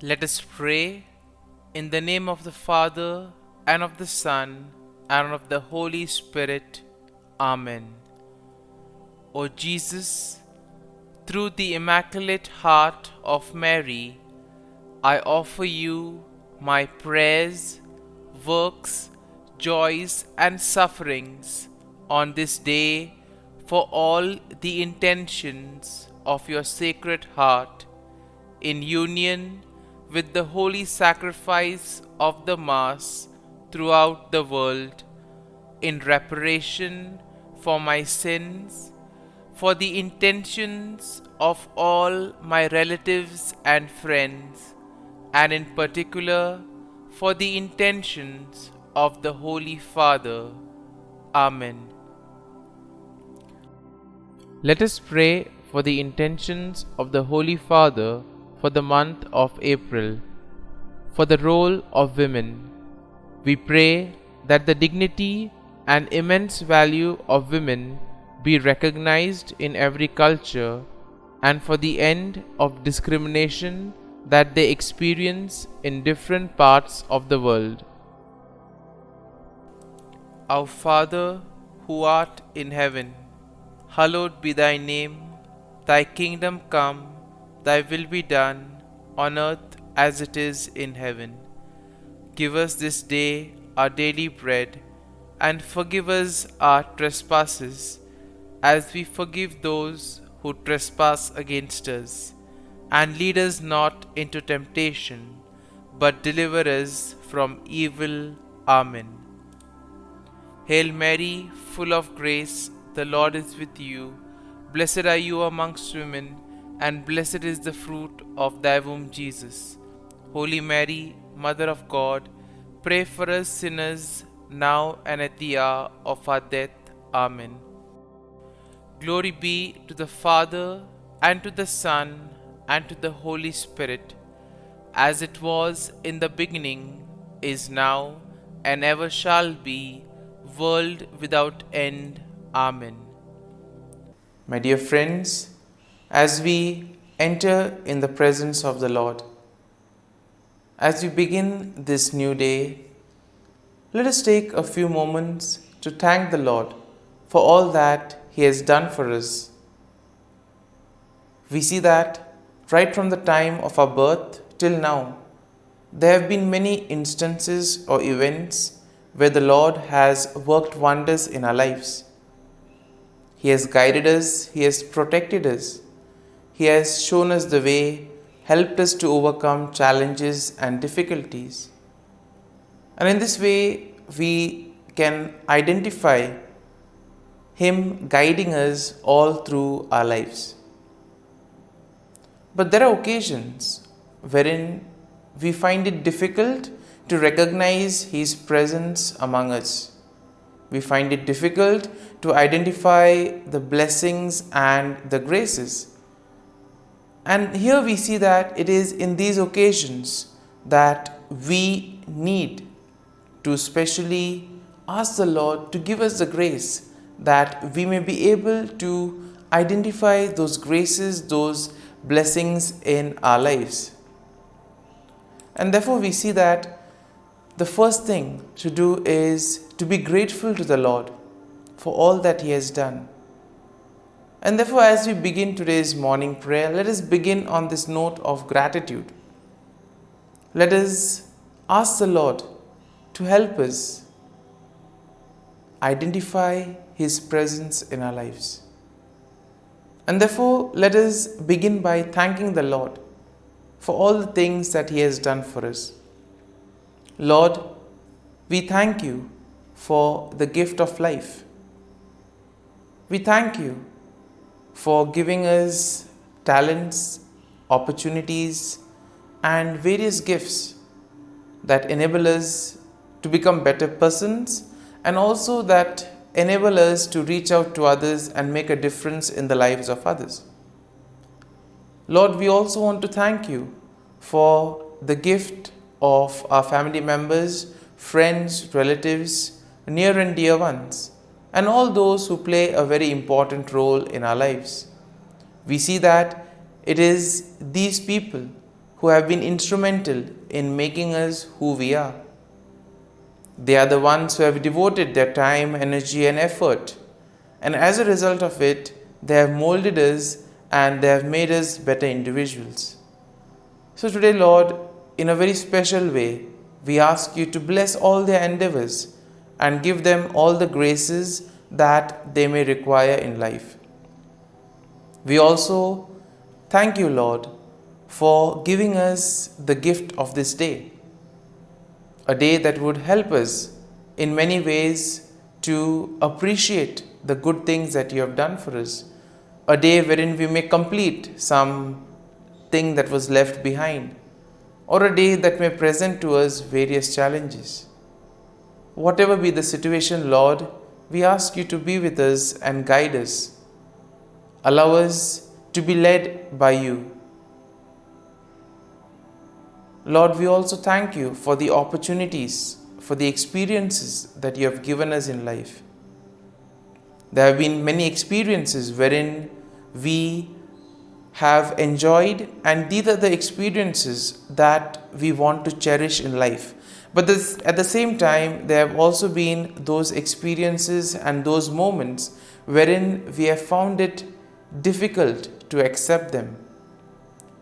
Let us pray in the name of the Father, and of the Son, and of the Holy Spirit. Amen. O Jesus, through the Immaculate Heart of Mary, I offer you my prayers, works, joys, and sufferings on this day for all the intentions of your Sacred Heart, in union with the holy sacrifice of the Mass throughout the world, in reparation for my sins, for the intentions of all my relatives and friends, and in particular for the intentions of the Holy Father. Amen. Let us pray for the intentions of the Holy Father for the month of April. For the role of women, we pray that the dignity and immense value of women be recognized in every culture, and for the end of discrimination that they experience in different parts of the world. Our Father, who art in heaven, hallowed be thy name. Thy kingdom come, thy will be done, on earth as it is in heaven. Give us this day our daily bread, and forgive us our trespasses, as we forgive those who trespass against us. And lead us not into temptation, but deliver us from evil. Amen. Hail Mary, full of grace, the Lord is with you. Blessed are you amongst women, and blessed is the fruit of thy womb, Jesus. Holy Mary, Mother of God, pray for us sinners, now and at the hour of our death. Amen. Glory be to the Father, and to the Son, and to the Holy Spirit, as it was in the beginning, is now, and ever shall be, world without end. Amen. My dear friends, as we enter in the presence of the Lord, as we begin this new day, let us take a few moments to thank the Lord for all that He has done for us. We see that right from the time of our birth till now, there have been many instances or events where the Lord has worked wonders in our lives. He has guided us, He has protected us, He has shown us the way, helped us to overcome challenges and difficulties. And in this way, we can identify Him guiding us all through our lives. But there are occasions wherein we find it difficult to recognize His presence among us. We find it difficult to identify the blessings and the graces. And here we see that it is in these occasions that we need to specially ask the Lord to give us the grace that we may be able to identify those graces, those blessings in our lives. And therefore we see that the first thing to do is to be grateful to the Lord for all that He has done. And therefore, as we begin today's morning prayer, let us begin on this note of gratitude. Let us ask the Lord to help us identify His presence in our lives. And therefore, let us begin by thanking the Lord for all the things that He has done for us. Lord, we thank You for the gift of life. We thank You for giving us talents, opportunities, and various gifts that enable us to become better persons, and also that enable us to reach out to others and make a difference in the lives of others. Lord, we also want to thank You for the gift of our family members, friends, relatives, near and dear ones, and all those who play a very important role in our lives. We see that it is these people who have been instrumental in making us who we are. They are the ones who have devoted their time, energy, and effort. And as a result of it, they have molded us and they have made us better individuals. So today, Lord, in a very special way, we ask you to bless all their endeavors and give them all the graces that they may require in life. We also thank you, Lord, for giving us the gift of this day, a day that would help us in many ways to appreciate the good things that you have done for us, a day wherein we may complete some thing that was left behind, or a day that may present to us various challenges. Whatever be the situation, Lord, we ask you to be with us and guide us. Allow us to be led by you. Lord, we also thank you for the opportunities, for the experiences that you have given us in life. There have been many experiences wherein we have enjoyed, and these are the experiences that we want to cherish in life. But at the same time, there have also been those experiences and those moments wherein we have found it difficult to accept them.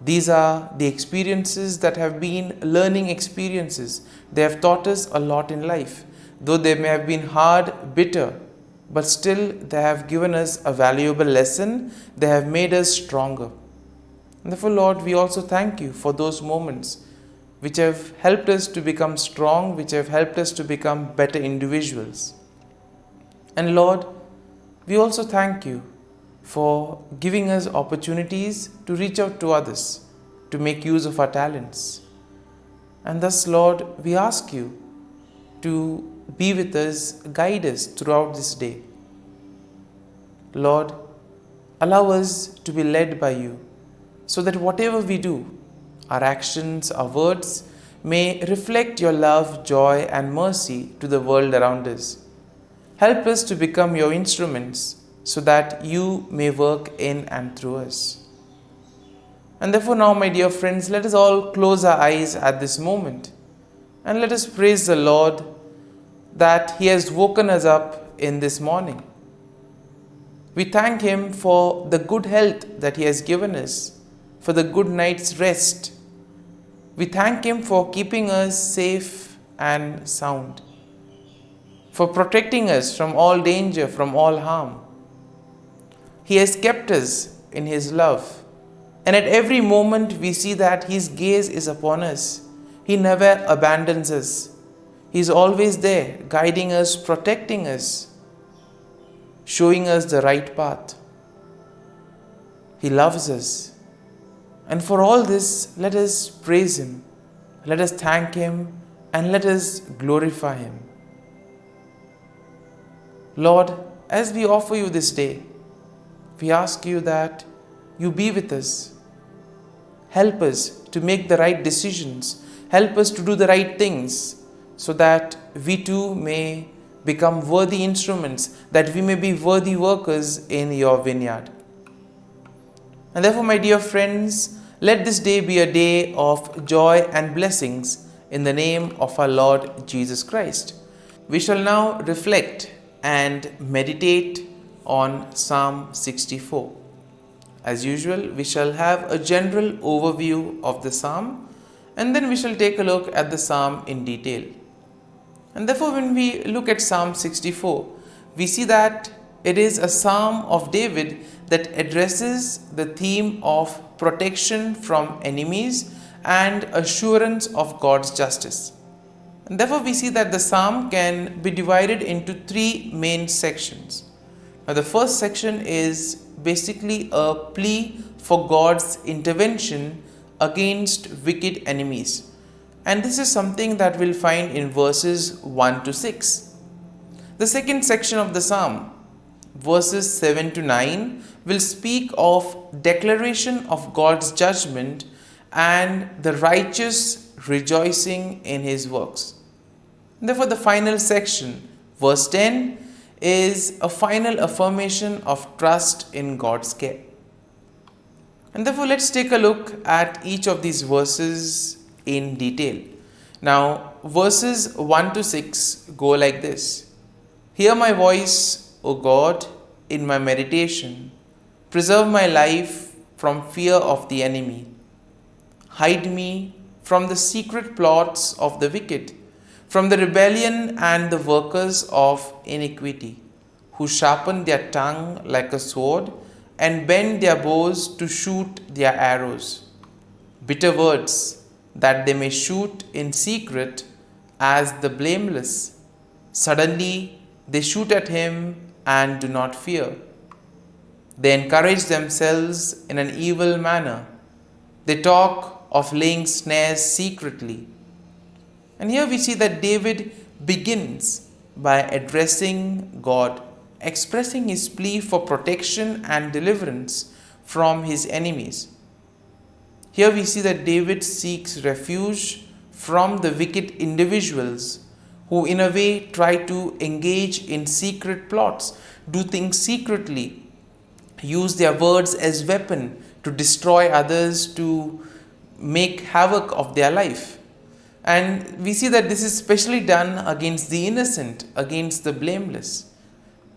These are the experiences that have been learning experiences. They have taught us a lot in life. Though they may have been hard, bitter, but still they have given us a valuable lesson. They have made us stronger. And therefore, Lord, we also thank you for those moments which have helped us to become strong, which have helped us to become better individuals. And Lord, we also thank you for giving us opportunities to reach out to others, to make use of our talents. And thus, Lord, we ask you to be with us, guide us throughout this day. Lord, allow us to be led by you, so that whatever we do, our actions, our words, may reflect your love, joy, and mercy to the world around us. Help us to become your instruments, so that you may work in and through us. And therefore now, my dear friends, let us all close our eyes at this moment and let us praise the Lord that He has woken us up in this morning. We thank Him for the good health that He has given us, for the good night's rest. We thank Him for keeping us safe and sound, for protecting us from all danger, from all harm. He has kept us in His love, and at every moment we see that His gaze is upon us. He never abandons us. He is always there, guiding us, protecting us, showing us the right path. He loves us. And for all this, let us praise Him, let us thank Him, and let us glorify Him. Lord, as we offer you this day, we ask you that you be with us. Help us to make the right decisions. Help us to do the right things, so that we too may become worthy instruments, that we may be worthy workers in your vineyard. And therefore, my dear friends, let this day be a day of joy and blessings in the name of our Lord Jesus Christ. We shall now reflect and meditate on Psalm 64. As usual, we shall have a general overview of the psalm, and then we shall take a look at the psalm in detail. And therefore, when we look at Psalm 64, we see that it is a psalm of David that addresses the theme of protection from enemies and assurance of God's justice. And therefore, we see that the psalm can be divided into three main sections. Now, the first section is basically a plea for God's intervention against wicked enemies. And this is something that we'll find in verses 1 to 6. The second section of the psalm, verses 7 to 9, will speak of declaration of God's judgment and the righteous rejoicing in His works. Therefore, the final section, verse 10, is a final affirmation of trust in God's care. And therefore, let's take a look at each of these verses in detail. Now, verses 1 to 6 go like this. Hear my voice, O God, in my meditation. Preserve my life from fear of the enemy. Hide me from the secret plots of the wicked, from the rebellion and the workers of iniquity, who sharpen their tongue like a sword and bend their bows to shoot their arrows. Bitter words that they may shoot in secret as the blameless. Suddenly they shoot at him and do not fear. They encourage themselves in an evil manner. They talk of laying snares secretly. And here we see that David begins by addressing God, expressing his plea for protection and deliverance from his enemies. Here we see that David seeks refuge from the wicked individuals who in a way try to engage in secret plots, do things secretly, use their words as weapon to destroy others, to make havoc of their life. And we see that this is especially done against the innocent, against the blameless.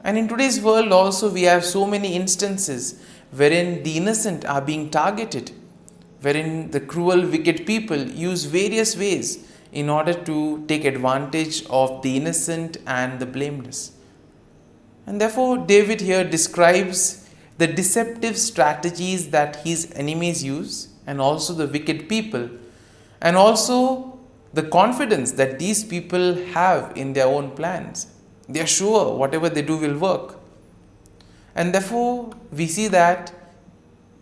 And in today's world also we have so many instances wherein the innocent are being targeted, wherein the cruel, wicked people use various ways in order to take advantage of the innocent and the blameless. And therefore, David here describes the deceptive strategies that his enemies use, and also the wicked people, and also the confidence that these people have in their own plans. They are sure whatever they do will work. And therefore, we see that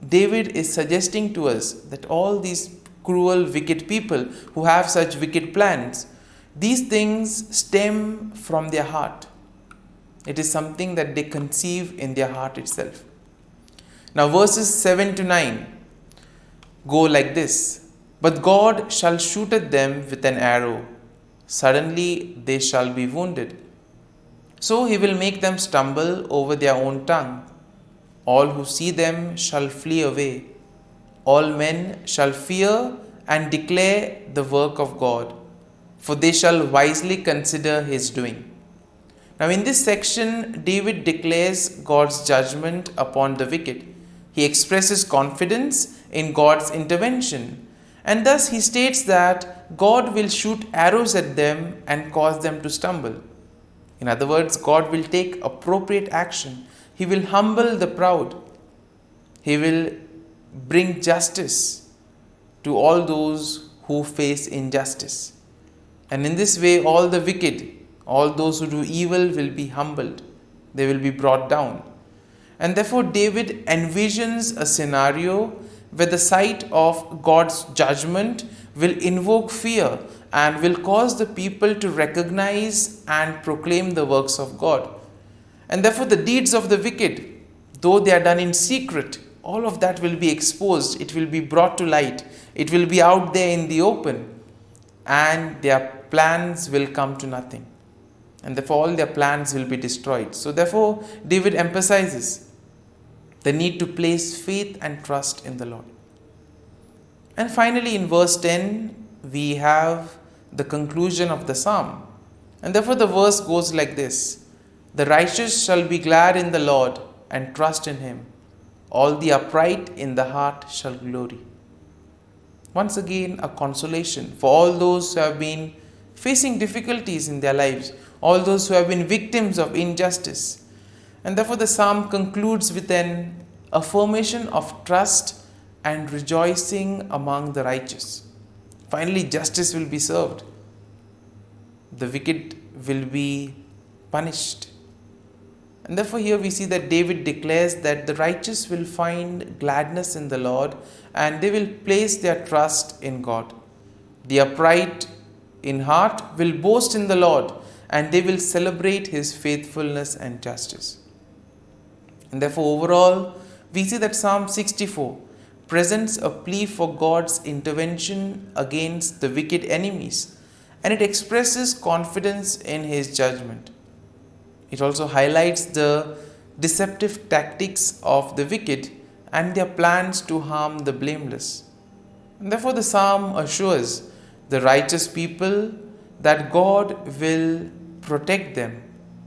David is suggesting to us that all these cruel, wicked people who have such wicked plans, these things stem from their heart. It is something that they conceive in their heart itself. Now, verses 7 to 9 go like this. But God shall shoot at them with an arrow. Suddenly they shall be wounded. So he will make them stumble over their own tongue. All who see them shall flee away. All men shall fear and declare the work of God, for they shall wisely consider his doing. Now in this section, David declares God's judgment upon the wicked. He expresses confidence in God's intervention, and thus he states that God will shoot arrows at them and cause them to stumble. In other words, God will take appropriate action. He will humble the proud. He will bring justice to all those who face injustice. And in this way, all the wicked, all those who do evil will be humbled. They will be brought down. And therefore, David envisions a scenario where the sight of God's judgment will invoke fear and will cause the people to recognize and proclaim the works of God. And therefore, the deeds of the wicked, though they are done in secret, all of that will be exposed. It will be brought to light. It will be out there in the open. And their plans will come to nothing. And therefore, all their plans will be destroyed. So therefore, David emphasizes the need to place faith and trust in the Lord. And finally, in verse 10, we have the conclusion of the psalm. And therefore, the verse goes like this. The righteous shall be glad in the Lord and trust in him. All the upright in the heart shall glory. Once again, a consolation for all those who have been facing difficulties in their lives, all those who have been victims of injustice. And therefore, the psalm concludes with an affirmation of trust and rejoicing among the righteous. Finally, justice will be served. The wicked will be punished. And therefore, here we see that David declares that the righteous will find gladness in the Lord and they will place their trust in God. The upright in heart will boast in the Lord and they will celebrate his faithfulness and justice. And therefore, overall, we see that Psalm 64 presents a plea for God's intervention against the wicked enemies, and it expresses confidence in his judgment. It also highlights the deceptive tactics of the wicked and their plans to harm the blameless. And therefore, the psalm assures the righteous people that God will protect them,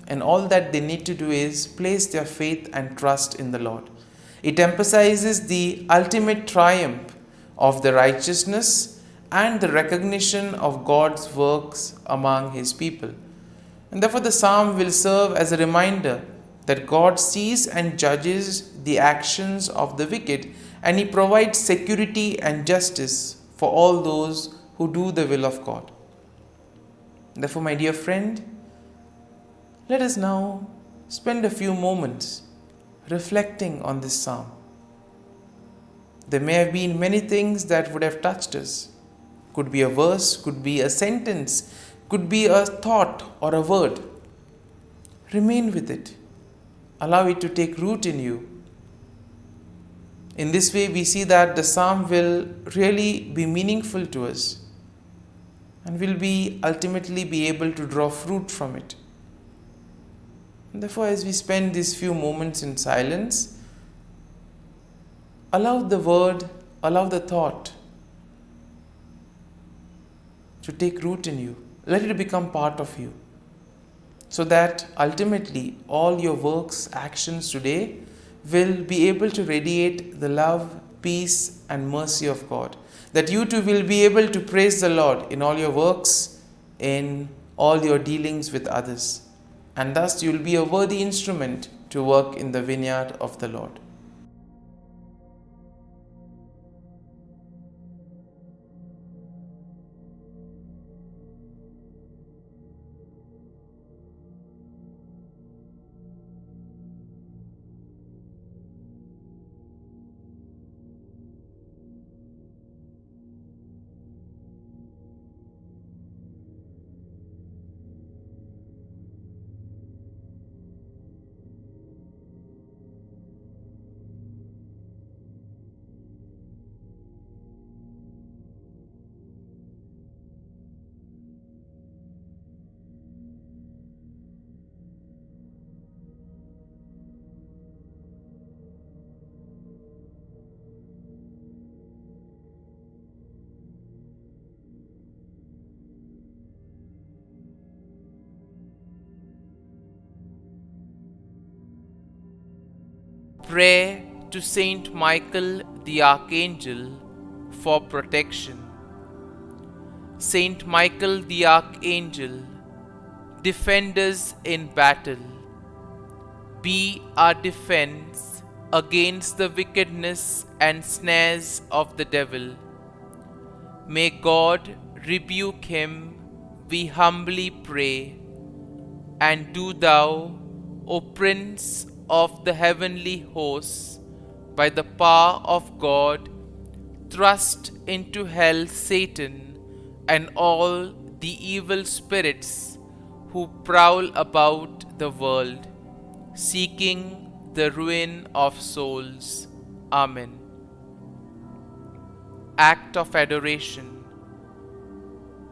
and all that they need to do is place their faith and trust in the Lord. It emphasizes the ultimate triumph of the righteousness and the recognition of God's works among His people. And therefore, the psalm will serve as a reminder that God sees and judges the actions of the wicked, and He provides security and justice for all those who do the will of God. Therefore, my dear friend, let us now spend a few moments reflecting on this psalm. There may have been many things that would have touched us. Could be a verse, could be a sentence, could be a thought or a word. Remain with it. Allow it to take root in you. In this way, we see that the psalm will really be meaningful to us and will ultimately be able to draw fruit from it. And therefore, as we spend these few moments in silence, allow the word, allow the thought to take root in you. Let it become part of you, so that ultimately all your works, actions today will be able to radiate the love, peace and mercy of God. That you too will be able to praise the Lord in all your works, in all your dealings with others. And thus you will be a worthy instrument to work in the vineyard of the Lord. Pray to Saint Michael the Archangel for protection. Saint Michael the Archangel, defend us in battle. Be our defense against the wickedness and snares of the devil. May God rebuke him, we humbly pray. And do thou, O Prince of the heavenly hosts, by the power of God, thrust into hell Satan and all the evil spirits who prowl about the world, seeking the ruin of souls. Amen. Act of Adoration.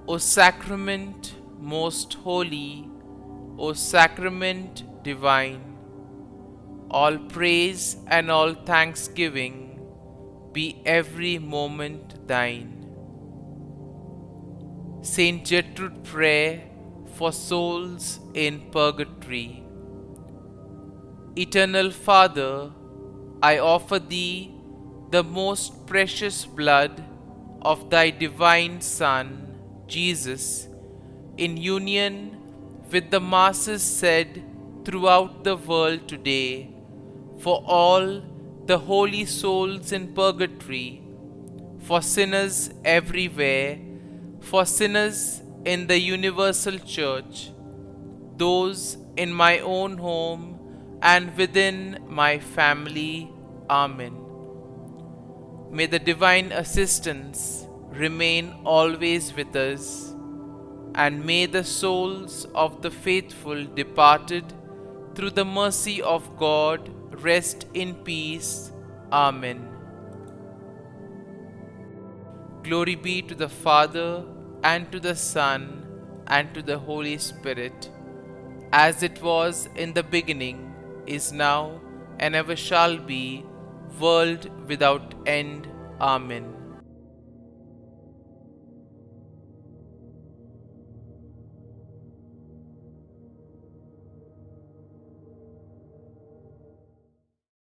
O Sacrament most holy, O Sacrament divine, all praise and all thanksgiving be every moment thine. Saint Gertrude, prayer for souls in purgatory. Eternal Father, I offer Thee the most precious blood of Thy divine Son, Jesus, in union with the masses said throughout the world today, for all the holy souls in purgatory, for sinners everywhere, for sinners in the universal church, those in my own home and within my family. Amen. May the divine assistance remain always with us, and may the souls of the faithful departed through the mercy of God rest in peace. Amen. Glory be to the Father, and to the Son, and to the Holy Spirit, as it was in the beginning, is now, and ever shall be, world without end. Amen.